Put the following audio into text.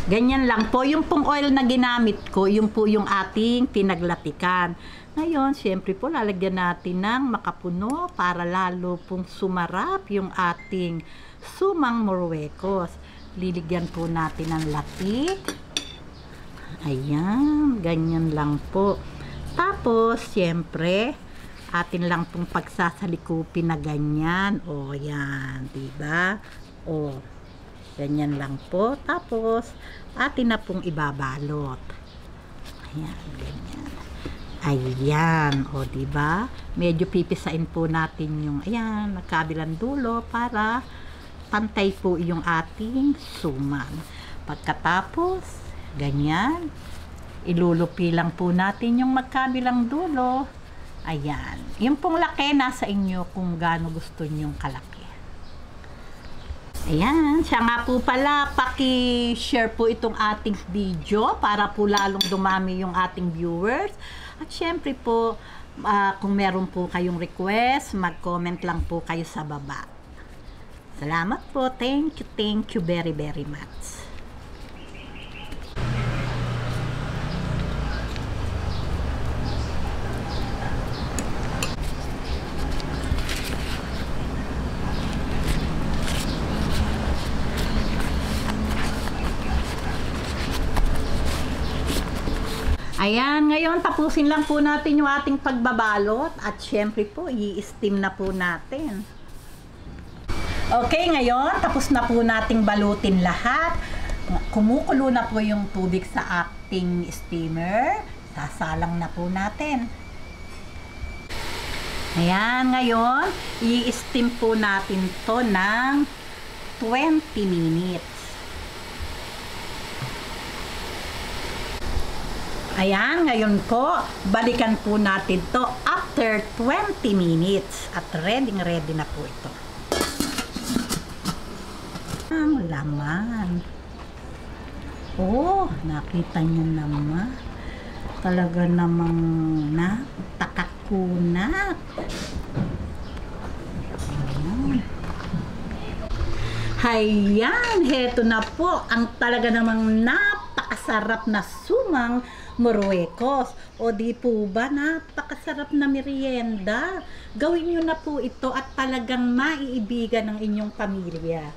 Ganyan lang po. Yung pong oil na ginamit ko, yung po yung ating pinaglatikan. Ngayon, syempre po, lalagyan natin ng makapuno para lalo pong sumarap yung ating sumang Marruecos. Liligyan po natin ng latik. Ayan, ganyan lang po. Tapos, syempre, atin lang pong pagsasalikupin na ganyan. O, yan, diba? O, ganyan lang po. Tapos, atin na pong ibabalot. Ayan, ganyan. Ayan, o, diba? Medyo pipisain po natin yung, ayan, nagkabilang dulo para pantay po yung ating suman. Pagkatapos, ganyan, ilulupi lang po natin yung magkabilang dulo. Ayan. Yung pong laki, nasa inyo kung gaano gusto nyong kalaki. Ayan, siya nga po pala, paki-share po itong ating video para po lalong dumami yung ating viewers. At syempre po, kung meron po kayong request, mag-comment lang po kayo sa baba. Salamat po. Thank you very much. Ayan, ngayon tapusin lang po natin yung ating pagbabalot at syempre po, i-steam na po natin. Okay, ngayon tapos na po nating balutin lahat. Kumukulo na po yung tubig sa ating steamer. Sasalang na po natin. Ayan, ngayon, i-steam po natin to ng 20 minutes. Ayan, ngayon po, balikan po natin to after 20 minutes. At ready na po ito. Ang laman. Oh, nakita nyo naman. Talaga namang natakakunat. Ayan, heto na po ang talaga namang napakasarap na sumang Marruecos. O di po ba, napakasarap na merienda. Gawin nyo na po ito at talagang maiibigan ng inyong pamilya.